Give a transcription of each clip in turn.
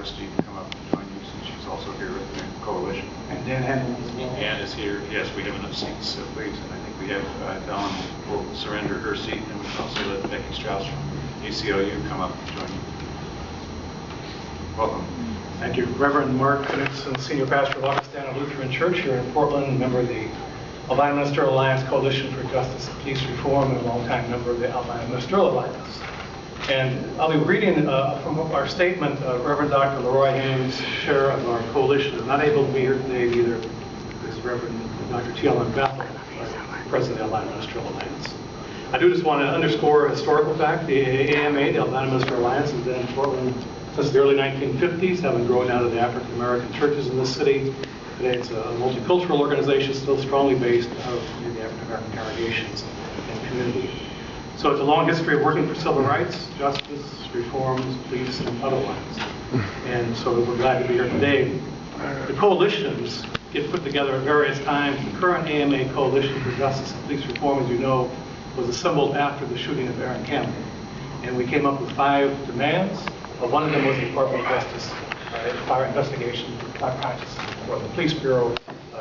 Hardesty to come up and join you, since she's also here with the coalition. And Dan Henry as well. Ann is here. Yes, we have enough seats, please. And I think we have Dawn will surrender her seat, and we can also let Becky Strauss from ACLU come up and join you. Welcome. Thank you. Reverend Mark Knudsen, Senior Pastor of Augustana Lutheran Church here in Portland, member of the Albina Ministerial Alliance Coalition for Justice and Police Reform, and a longtime member of the Albina Ministerial Alliance. And I'll be reading from our statement. Reverend Dr. Leroy Haynes, chair of our coalition, is not able to be here today either, is Reverend Dr. T.L.M. Bethel, president of the Albina Ministerial Alliance. I do just want to underscore a historical fact. The AMA, the Albina Ministerial Alliance, has been in Portland since the early 1950s, having grown out of the African American churches in this city. Today it's a multicultural organization, still strongly based out of the African American congregations and community. So it's a long history of working for civil rights, justice, reforms, police, and otherwise. And so we're glad to be here today. The coalitions get put together at various times. The current AMA Coalition for Justice and Police Reform, as you know, was assembled after the shooting of Aaron Campbell. And we came up with 5 demands. One of them was the Department of Justice fire investigation practice for the Police Bureau.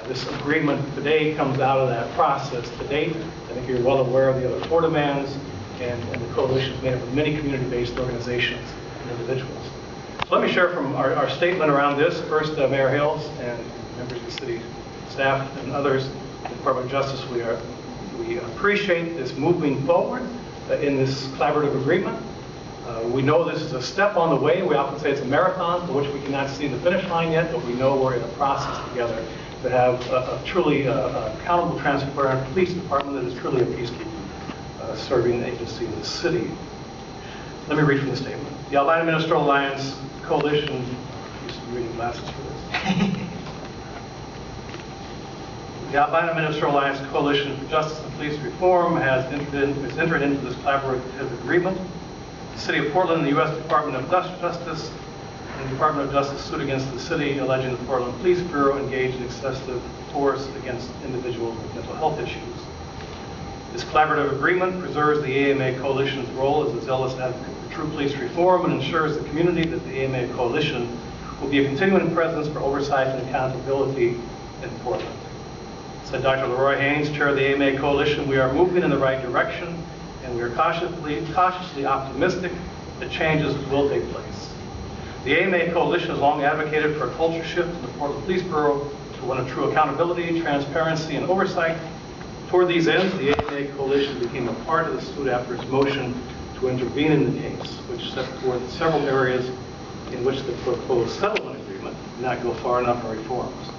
This agreement today comes out of that process to date. I think you're well aware of the other 4 demands, and the coalition is made up of many community-based organizations and individuals. So let me share from our statement around this. First, Mayor Hales and members of the city staff and others in the Department of Justice, we appreciate this moving forward in this collaborative agreement. We know this is a step on the way. We often say it's a marathon for which we cannot see the finish line yet, but we know we're in a process together to have a truly accountable, transparent police department that is truly a peacekeeping serving agency in the city. Let me read from the statement. The Albina Ministerial Alliance Coalition, used to be reading glasses for this. The Albina Ministerial Alliance Coalition for Justice and Police Reform has entered into this collaborative agreement. The City of Portland and the U.S. Department of Justice and the Department of Justice sued against the city, alleging the Portland Police Bureau engaged in excessive force against individuals with mental health issues. This collaborative agreement preserves the AMA Coalition's role as a zealous advocate for true police reform and ensures the community that the AMA Coalition will be a continuing presence for oversight and accountability in Portland. Said Dr. Leroy Haynes, chair of the AMA Coalition, we are moving in the right direction, and we are cautiously optimistic that changes will take place. The AMA Coalition has long advocated for a culture shift in the Portland Police Bureau to one of true accountability, transparency, and oversight. Toward these ends, the AMA Coalition became a part of the suit after its motion to intervene in the case, which set forth several areas in which the proposed settlement agreement did not go far enough in reforms.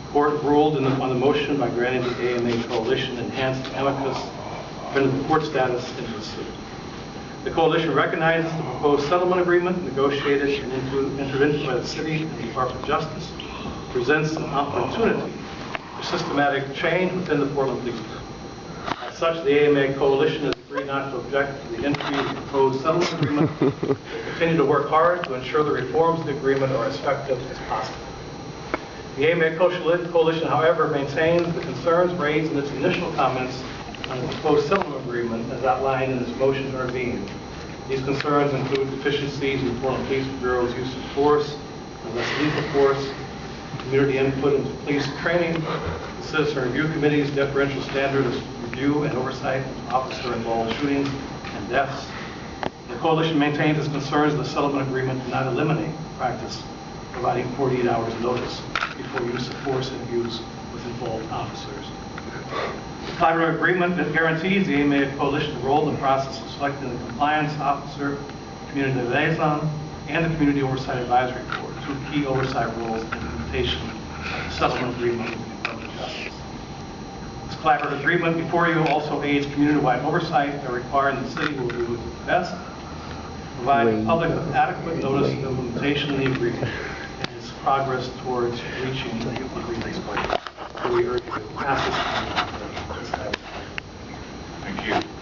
The court ruled on the motion by granting the AMA Coalition enhanced amicus definitive court status in the suit. The coalition recognizes the proposed settlement agreement negotiated and entered into by the city and the Department of Justice presents an opportunity for systematic change within the Portland Police Bureau. As such, the AMA Coalition has agreed not to object to the entry of the proposed settlement agreement. They continue to work hard to ensure the reforms of the agreement are as effective as possible. The AMA Coalition, however, maintains the concerns raised in its initial comments on the proposed settlement agreement as outlined in its motion to intervene. These concerns include deficiencies in the Portland Police Bureau's use of force, and less lethal force, community input into police training, the Citizen Review Committee's deferential standard of review and oversight of officer-involved shootings and deaths. The coalition maintains its concerns the settlement agreement did not eliminate the practice providing 48 hours notice before use of force and abuse with involved officers. The collaborative agreement that guarantees the AMA Coalition's role in the process of selecting the compliance officer, community liaison, and the Community Oversight Advisory Board, 2 key oversight roles in the implementation of the settlement agreement with the Department of Justice. This collaborative agreement before you also aids community-wide oversight by requiring the city will do its best, provide the public with adequate notice of implementation of the agreement and its progress towards reaching the agreement's goal. So we urge you to pass this. Thank you.